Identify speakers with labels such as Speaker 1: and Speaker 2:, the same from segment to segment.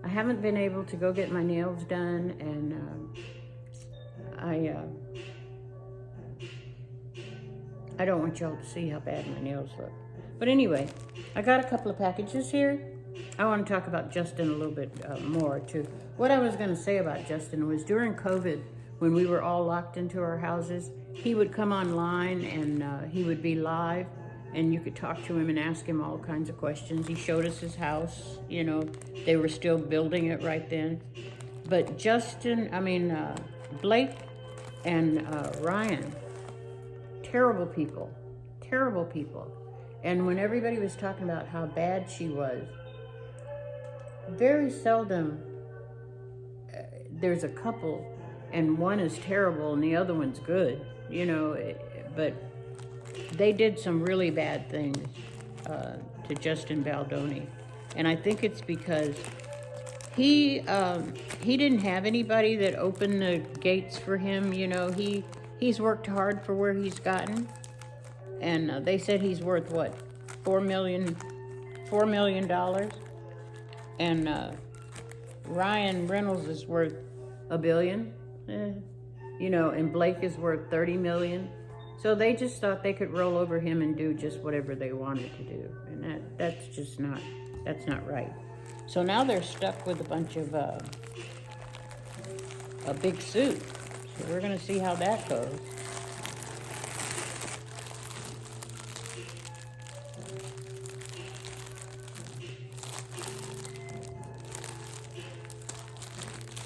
Speaker 1: I haven't been able to go get my nails done, and I don't want y'all to see how bad my nails look. But anyway, I got a couple of packages here. I want to talk about Justin a little bit more too. What I was going to say about Justin was during COVID, when we were all locked into our houses, he would come online and he would be live, and you could talk to him and ask him all kinds of questions. He showed us his house. You know, they were still building it right then. But Blake and Ryan, terrible people, terrible people. And when everybody was talking about how bad she was, very seldom there's a couple and one is terrible and the other one's good, you know, but they did some really bad things to Justin Baldoni. And I think it's because he didn't have anybody that opened the gates for him. You know, he's worked hard for where he's gotten. And they said he's worth what, $4 million. And Ryan Reynolds is worth $1 billion. You know, and Blake is worth $30 million. So they just thought they could roll over him and do just whatever they wanted to do. And that's just not, that's not right. So now they're stuck with a bunch of a big suit. So we're gonna see how that goes.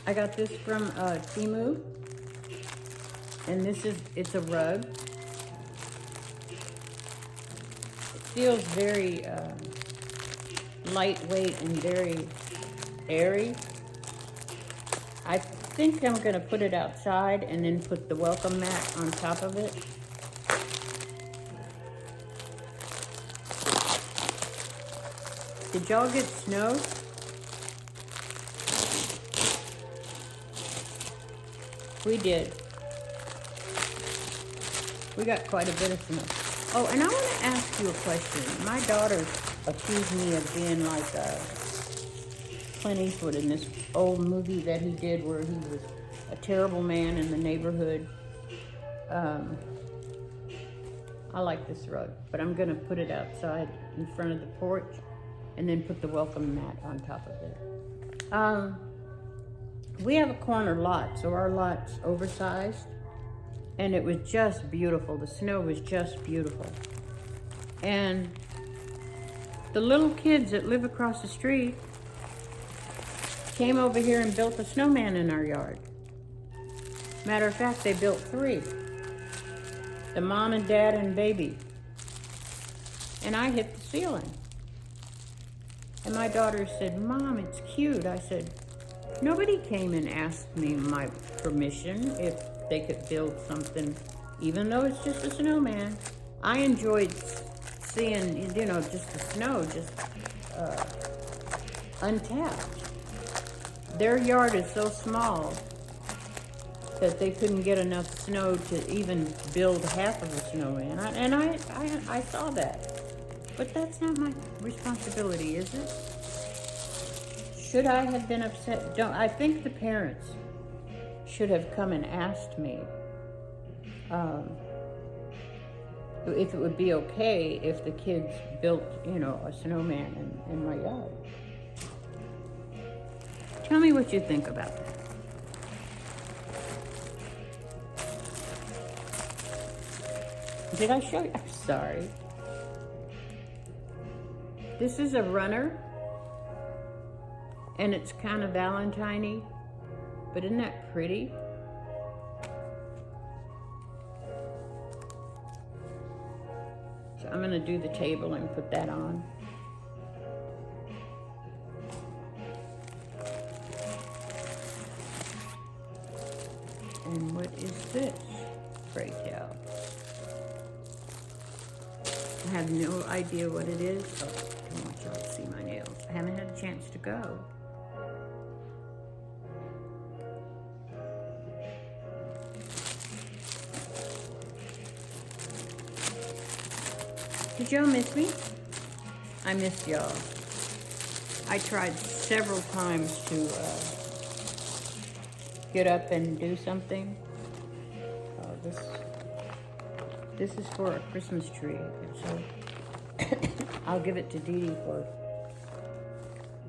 Speaker 1: I got this from Temu, and it's a rug. It feels very lightweight and very airy. I think I'm gonna put it outside and then put the welcome mat on top of it. Did y'all get snow? We did. We got quite a bit of snow. Oh, and I want to ask you a question. My daughter accused me of being like Clint Eastwood in this old movie that he did where he was a terrible man in the neighborhood. I like this rug, but I'm going to put it outside in front of the porch and then put the welcome mat on top of it. We have a corner lot, so our lot's oversized, and it was just beautiful. The snow was just beautiful. And the little kids that live across the street came over here and built a snowman in our yard. Matter of fact, they built 3. The mom and dad and baby. And I hit the ceiling. And my daughter said, "Mom, it's cute." I said, "Nobody came and asked me my permission if they could build something, even though it's just a snowman." I enjoyed seeing, you know, just the snow, just untapped. Their yard is so small that they couldn't get enough snow to even build half of a snowman. I saw that. But that's not my responsibility, is it? Should I have been upset? I think the parents should have come and asked me if it would be okay if the kids built, you know, a snowman in my yard. Tell me what you think about that. Did I show you? I'm sorry. This is a runner, and it's kind of Valentine-y, but isn't that pretty? So I'm gonna do the table and put that on. And what is this? Pray tell. I have no idea what it is. Oh, I don't want y'all to see my nails. I haven't had a chance to go. Did y'all miss me? I missed y'all. I tried several times to get up and do something. This is for a Christmas tree, and so I'll give it to Dee Dee for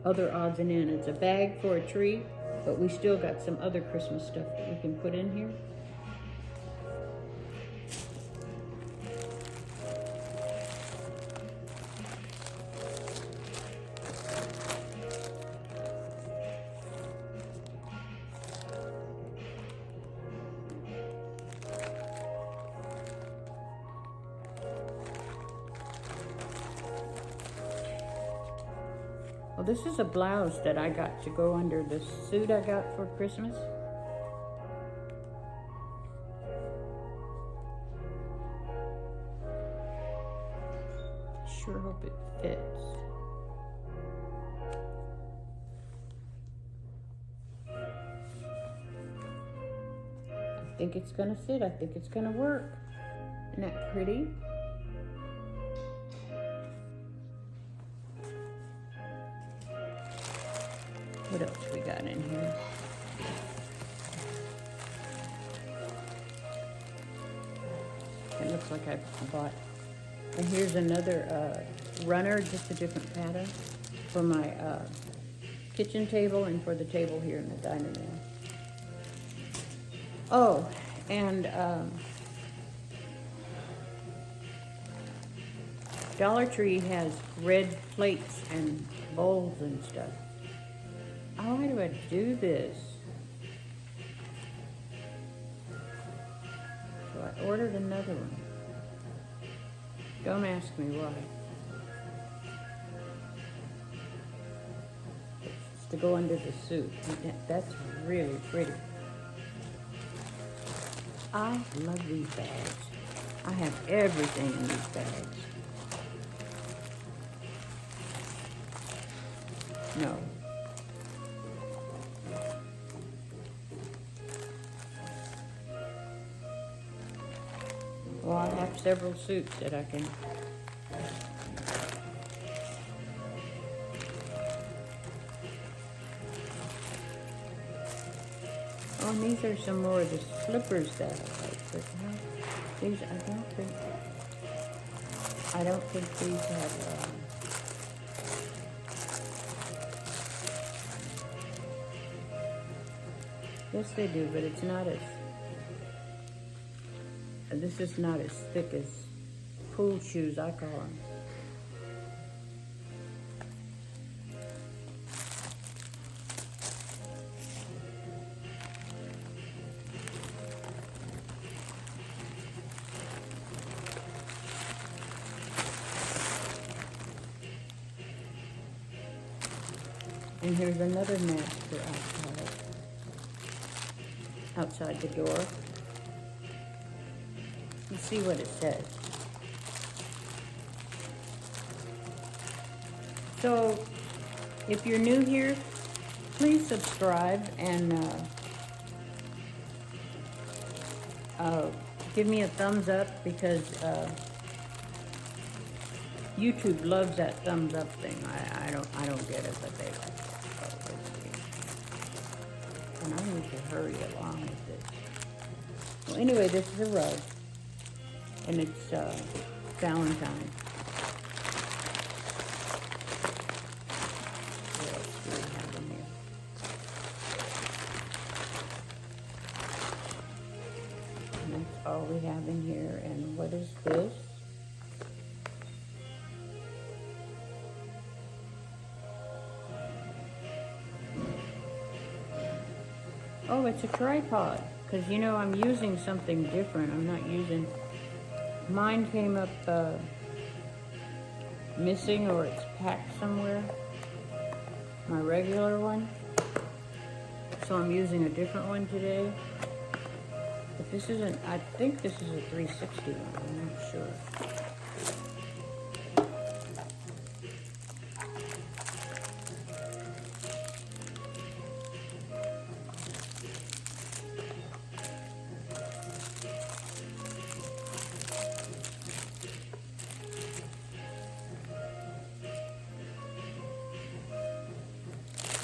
Speaker 1: other odds and ends. It's a bag for a tree, but we still got some other Christmas stuff that we can put in here. Well, this is a blouse that I got to go under the suit I got for Christmas. Sure hope it fits. I think it's gonna fit. I think it's gonna work. Isn't that pretty? What else we got in here? It looks like I bought. And here's another runner, just a different pattern, for my kitchen table and for the table here in the dining room. Oh, and Dollar Tree has red plates and bowls and stuff. Oh, why do I do this? So I ordered another one. Don't ask me why. It's to go under the suit. That's really pretty. I love these bags. I have everything in these bags. No. Well, I have several suits that I can. Oh, and these are some more of the slippers that I like, but no, these I don't think these have. Yes, they do, but it's not as. This is not as thick as pool shoes, I call them. And here's another mat for outside the door. Let's see what it says. So, if you're new here, please subscribe and give me a thumbs up, because YouTube loves that thumbs up thing. I don't get it, but they like it. So let's see. And I need to hurry along with this. Well, anyway, this is a rug. And it's Valentine. What else do we have in here? And that's all we have in here. And what is this? Oh, it's a tripod. Because, you know, I'm using something different. I'm not using... Mine came up missing, or it's packed somewhere. My regular one. So I'm using a different one today. But this isn't, I think this is a 360 one. I'm not sure.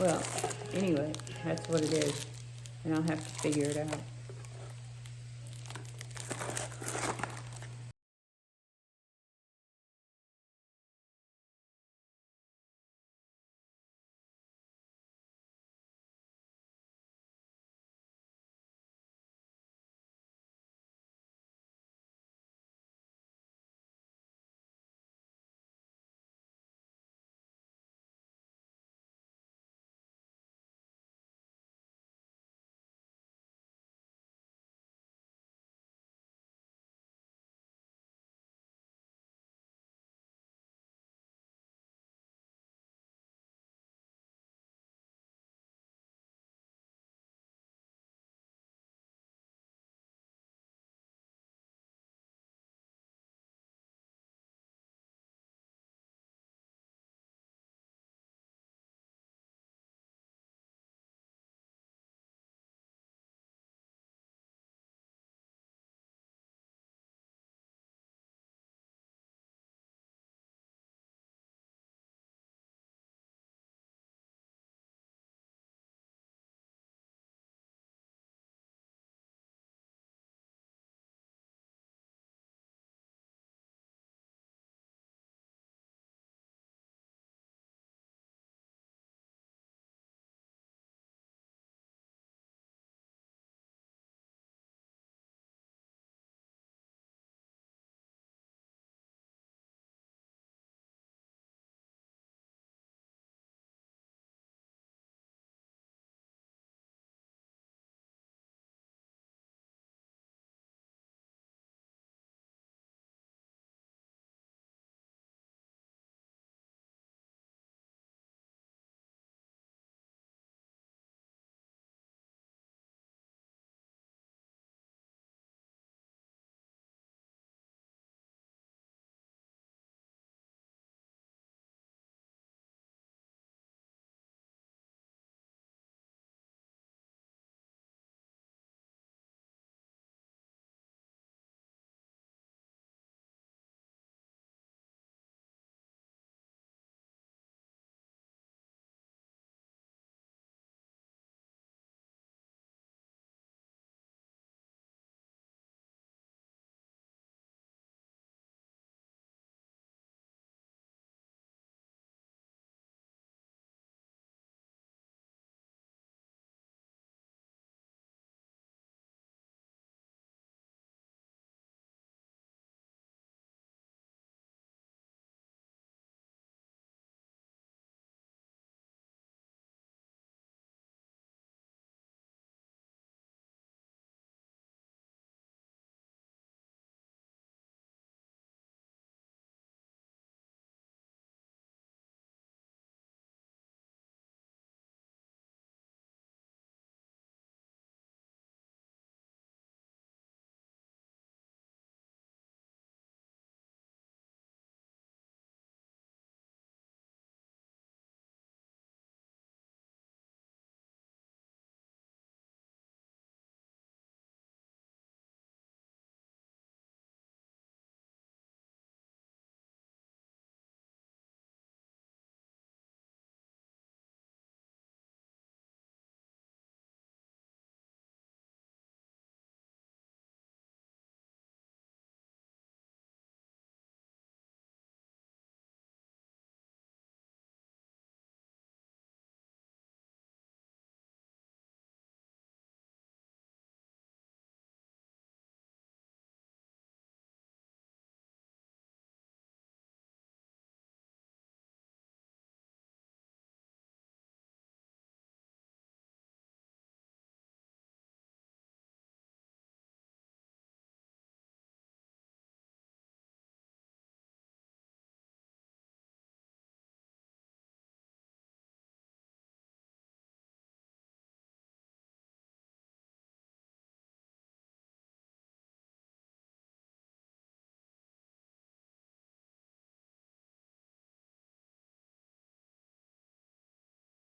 Speaker 1: Well, anyway, that's what it is. And I'll have to figure it out.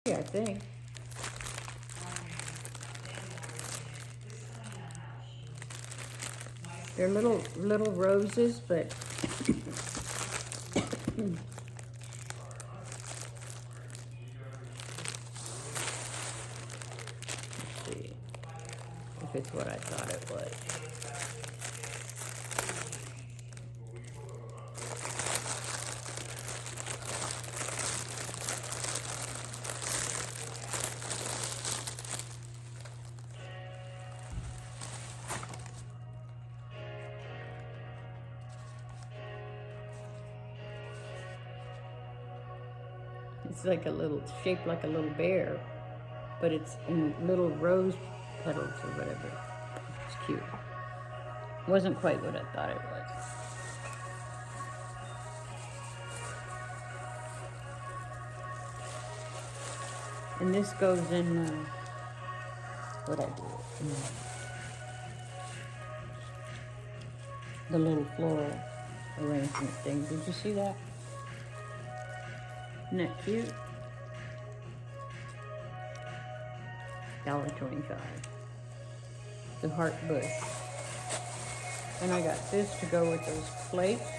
Speaker 1: Yeah, I think. They're little roses, but is what I thought it was. It's like a little, shaped like a little bear, but it's in little rose petals or whatever. It's cute. Wasn't quite what I thought it was. And this goes in, what I do, the little floral arrangement thing. Did you see that? Isn't that cute? $1.25. The heart bush. And I got this to go with those plates.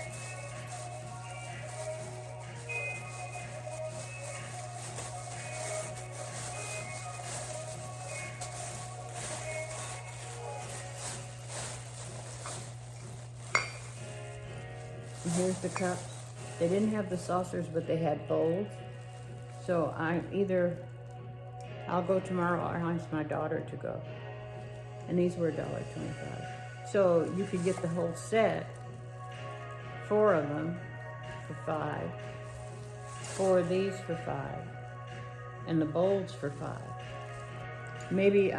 Speaker 1: And here's the cups. They didn't have the saucers, but they had bowls. So I'll go tomorrow or I'll ask my daughter to go. And these were $1.25. So you could get the whole set, 4 of them for $5, 4 of these for $5, and the bowls for $5. Maybe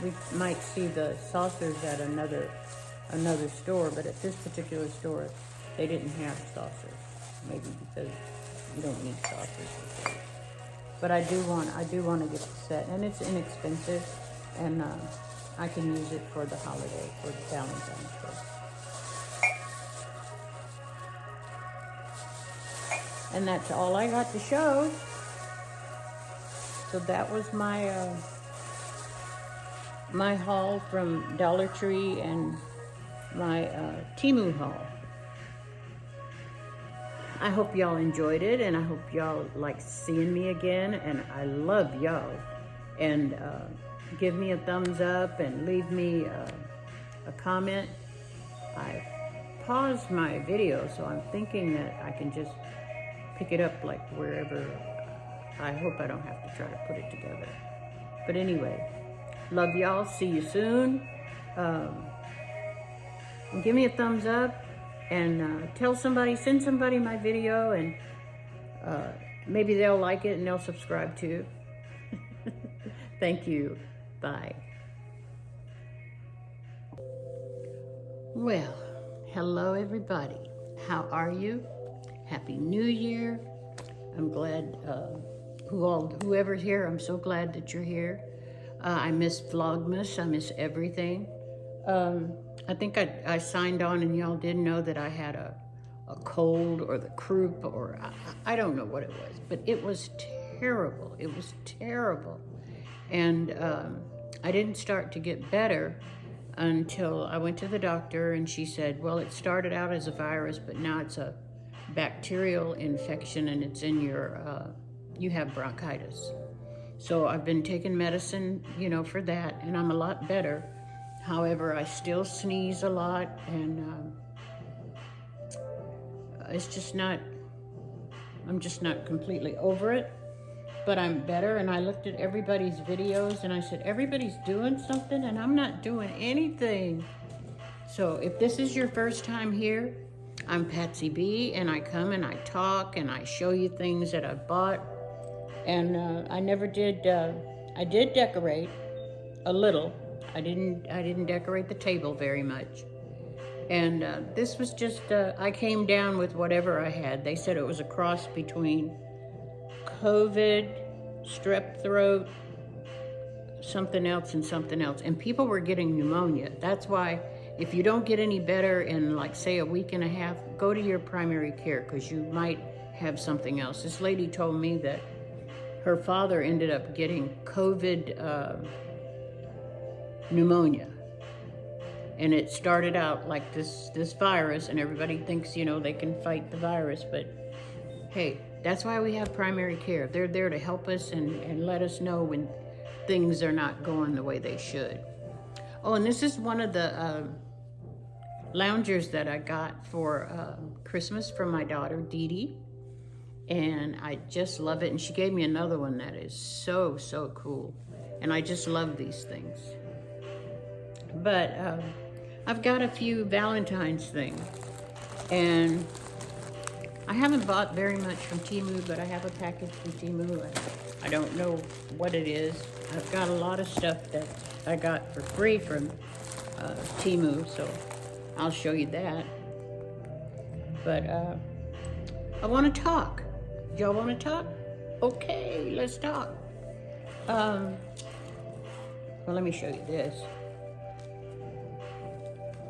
Speaker 1: we might see the saucers at another store, but at this particular store, they didn't have saucers. Maybe because you don't need saucers. But I do want to get the set, and it's inexpensive, and I can use it for the holiday, for the Valentine's Day. And that's all I got to show. So that was my my haul from Dollar Tree and my Temu haul. I hope y'all enjoyed it, and I hope y'all like seeing me again, and I love y'all. And give me a thumbs up and leave me a comment. I paused my video, so I'm thinking that I can just pick it up like wherever. I hope I don't have to try to put it together. But anyway, love y'all. See you soon. Give me a thumbs up. And tell somebody, send somebody my video, and maybe they'll like it and they'll subscribe too. Thank you. Bye. Well, hello everybody. How are you? Happy New Year. I'm glad, whoever's here, I'm so glad that you're here. I miss Vlogmas. I miss everything. I think I signed on and y'all didn't know that I had a cold or the croup, or I don't know what it was, but it was terrible. It was terrible. And I didn't start to get better until I went to the doctor, and she said, well, it started out as a virus, but now it's a bacterial infection, and it's in your, you have bronchitis. So I've been taking medicine, for that, and I'm a lot better. However, I still sneeze a lot, and it's just not, I'm just not completely over it, but I'm better. And I looked at everybody's videos and I said, everybody's doing something and I'm not doing anything. So if this is your first time here, I'm Patsy B, and I come and I talk and I show you things that I've bought. And I did decorate a little. I didn't decorate the table very much. And this was just, I came down with whatever I had. They said it was a cross between COVID, strep throat, something else and something else. And people were getting pneumonia. That's why if you don't get any better in like say a week and a half, go to your primary care, because you might have something else. This lady told me that her father ended up getting COVID pneumonia, and it started out like this virus, and everybody thinks they can fight the virus, but hey, that's why we have primary care. They're there to help us and let us know when things are not going the way they should. Oh, and this is one of the loungers that I got for Christmas from my daughter, Dee Dee. And I just love it. And she gave me another one that is so, so cool. And I just love these things. But I've got a few Valentine's things. And I haven't bought very much from Temu, but I have a package from Temu. I don't know what it is. I've got a lot of stuff that I got for free from Temu, so I'll show you that. But I want to talk. Y'all want to talk? Okay, let's talk. Well, let me show you this.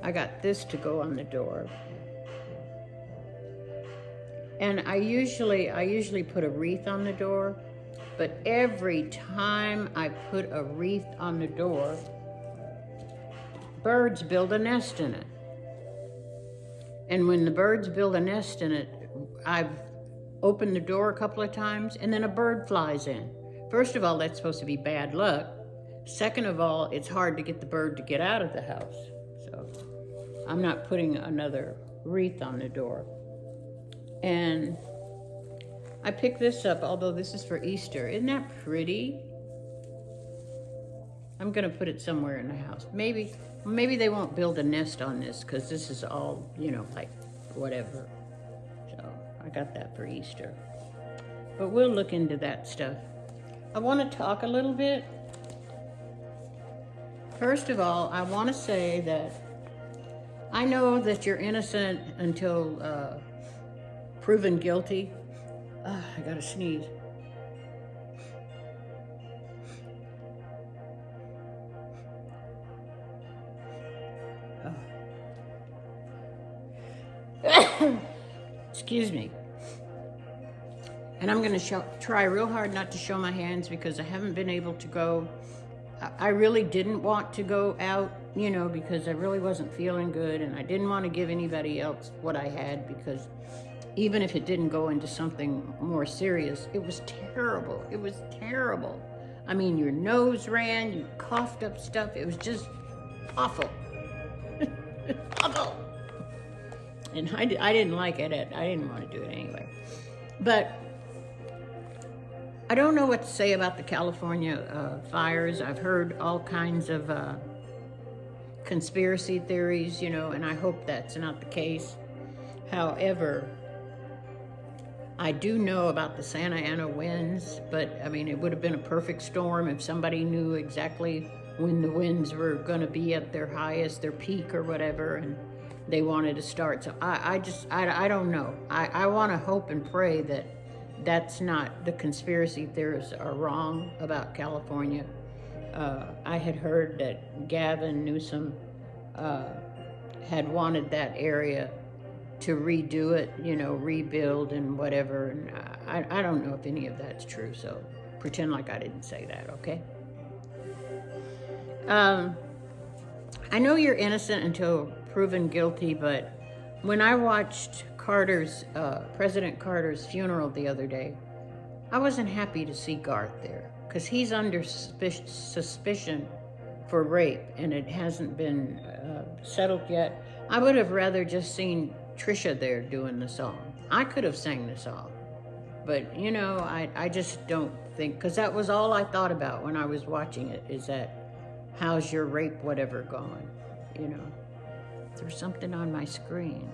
Speaker 1: I got this to go on the door. And I usually put a wreath on the door, but every time I put a wreath on the door, birds build a nest in it. And when the birds build a nest in it, I've opened the door a couple of times and then a bird flies in. First of all, that's supposed to be bad luck. Second of all, it's hard to get the bird to get out of the house. So I'm not putting another wreath on the door. And I picked this up, although this is for Easter. Isn't that pretty? I'm gonna put it somewhere in the house. Maybe they won't build a nest on this because this is all, you know, like whatever. So I got that for Easter. But we'll look into that stuff. I want to talk a little bit. First of all, I want to say that I know that you're innocent until proven guilty. I gotta sneeze. Excuse me. And I'm gonna try real hard not to show my hands because I haven't been able to go. I really didn't want to go out, you know, because I really wasn't feeling good, and I didn't want to give anybody else what I had, because even if it didn't go into something more serious, it was terrible. It was terrible. I mean, your nose ran, you coughed up stuff. It was just awful. Awful. And I didn't like it. I didn't want to do it anyway. But I don't know what to say about the California fires. I've heard all kinds of conspiracy theories, you know, and I hope that's not the case. However, I do know about the Santa Ana winds, but I mean, it would have been a perfect storm if somebody knew exactly when the winds were going to be at their highest, their peak or whatever, and they wanted to start. So I don't know. I want to hope and pray that that's not, the conspiracy theorists are wrong about California. I had heard that Gavin Newsom had wanted that area to redo it, you know, rebuild and whatever. And I don't know if any of that's true, so pretend like I didn't say that, okay? I know you're innocent until proven guilty, but when I watched President Carter's funeral the other day, I wasn't happy to see Garth there, because he's under suspicion for rape, and it hasn't been settled yet. I would have rather just seen Trisha there doing the song. I could have sang the song, but you know, I just don't think, because that was all I thought about when I was watching it, is that how's your rape whatever going, you know? There's something on my screen.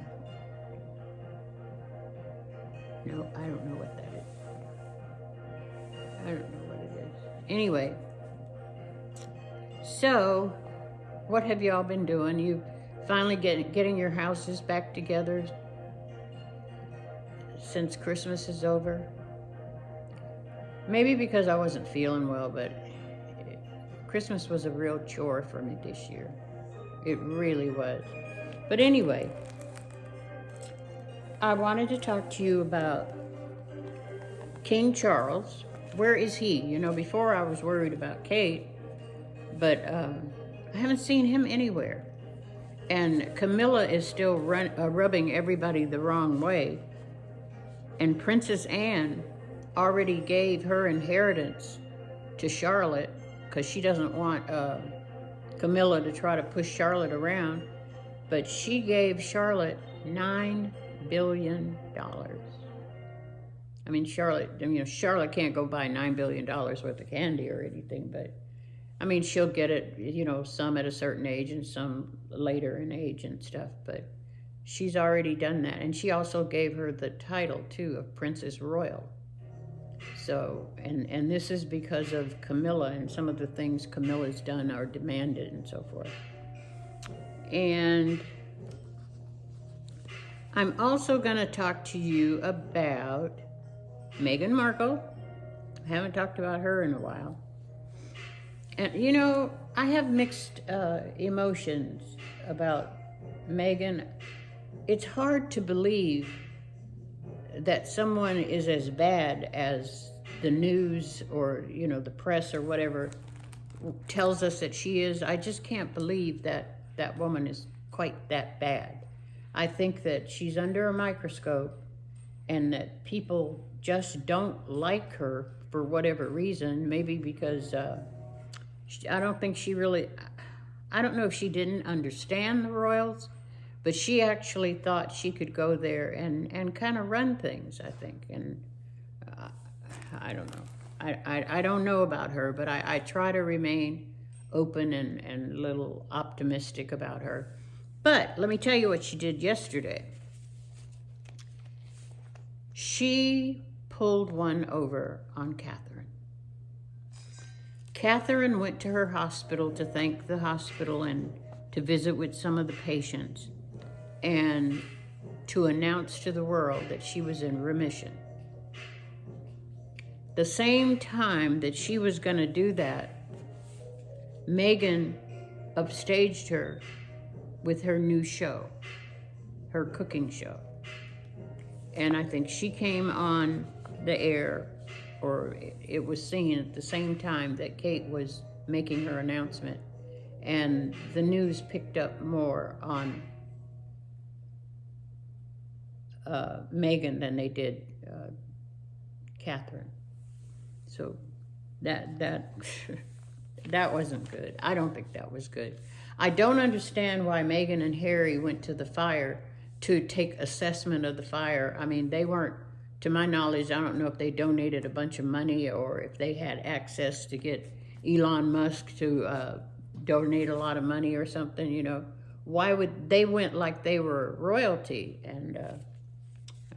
Speaker 1: No, I don't know what that is. I don't know what it is. Anyway, so what have y'all been doing? You finally getting your houses back together since Christmas is over? Maybe because I wasn't feeling well, but Christmas was a real chore for me this year. It really was. But anyway, I wanted to talk to you about King Charles. Where is he? You know, before I was worried about Kate, but I haven't seen him anywhere. And Camilla is still rubbing everybody the wrong way. And Princess Anne already gave her inheritance to Charlotte because she doesn't want Camilla to try to push Charlotte around, but she gave Charlotte $9 billion. I mean, Charlotte can't go buy $9 billion worth of candy or anything, but I mean, she'll get it, some at a certain age and some later in age and stuff, but she's already done that. And she also gave her the title, too, of Princess Royal. So, and this is because of Camilla and some of the things Camilla's done or demanded and so forth. And I'm also going to talk to you about Meghan Markle. I haven't talked about her in a while. And, I have mixed emotions about Meghan. It's hard to believe that someone is as bad as the news or, the press or whatever tells us that she is. I just can't believe that that woman is quite that bad. I think that she's under a microscope and that people just don't like her for whatever reason. Maybe because I don't think she really, I don't know if she didn't understand the royals, but she actually thought she could go there and kind of run things, I think. And I don't know. I don't know about her, but I try to remain open and a little optimistic about her. But let me tell you what she did yesterday. She pulled one over on Catherine. Catherine went to her hospital to thank the hospital and to visit with some of the patients and to announce to the world that she was in remission. The same time that she was going to do that, Meghan upstaged her with her new show, her cooking show. And I think she came on the air, or it was seen at the same time that Kate was making her announcement. And the news picked up more on Meghan than they did Catherine. So that wasn't good. I don't think that was good. I don't understand why Meghan and Harry went to the fire to take assessment of the fire. I mean, they weren't, to my knowledge, I don't know if they donated a bunch of money or if they had access to get Elon Musk to donate a lot of money or something, Why would, they went like they were royalty, and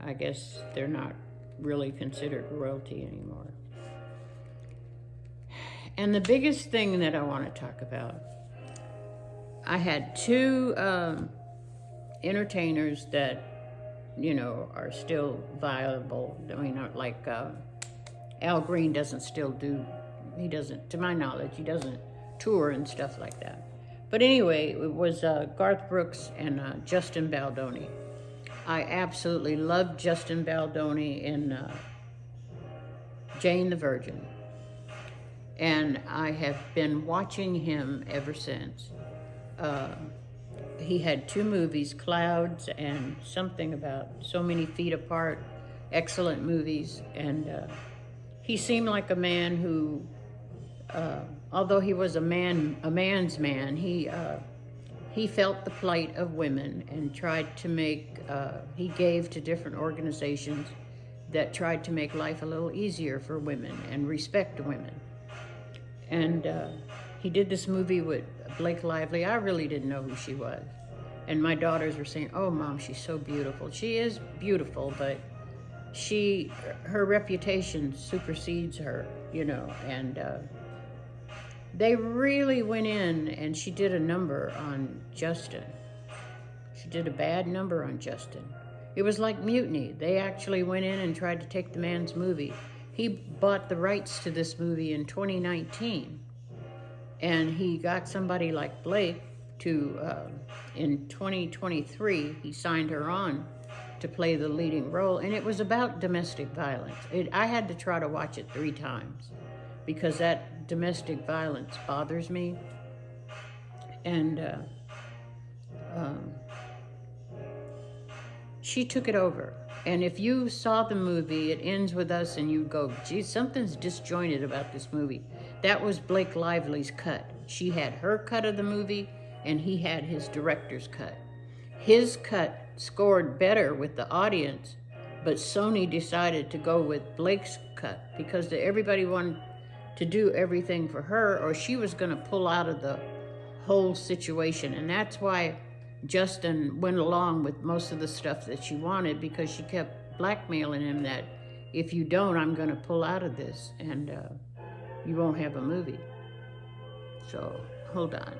Speaker 1: I guess they're not really considered royalty anymore. And the biggest thing that I want to talk about, I had two entertainers that, are still viable. I mean, like Al Green doesn't still do, he doesn't, to my knowledge, he doesn't tour and stuff like that. But anyway, it was Garth Brooks and Justin Baldoni. I absolutely loved Justin Baldoni in Jane the Virgin. And I have been watching him ever since. He had two movies, Clouds and something about So Many Feet Apart, excellent movies. And he seemed like a man who, although he was a man's man, he felt the plight of women and tried to make, he gave to different organizations that tried to make life a little easier for women and respect women. And he did this movie with Blake Lively. I really didn't know who she was. And my daughters were saying, "Oh, Mom, she's so beautiful." She is beautiful, but her reputation supersedes her, and they really went in, and she did a number on Justin. She did a bad number on Justin. It was like Mutiny. They actually went in and tried to take the man's movie. He bought the rights to this movie in 2019, and he got somebody like Blake to, in 2023, he signed her on to play the leading role, and it was about domestic violence. I had to try to watch it 3 times because that domestic violence bothers me, and she took it over. And if you saw the movie, it ends with us and you go, geez, something's disjointed about this movie. That was Blake Lively's cut. She had her cut of the movie, and he had his director's cut. His cut scored better with the audience, but Sony decided to go with Blake's cut because everybody wanted to do everything for her, or she was going to pull out of the whole situation. And that's why Justin went along with most of the stuff that she wanted, because she kept blackmailing him that if you don't, I'm going to pull out of this, and you won't have a movie. So, hold on.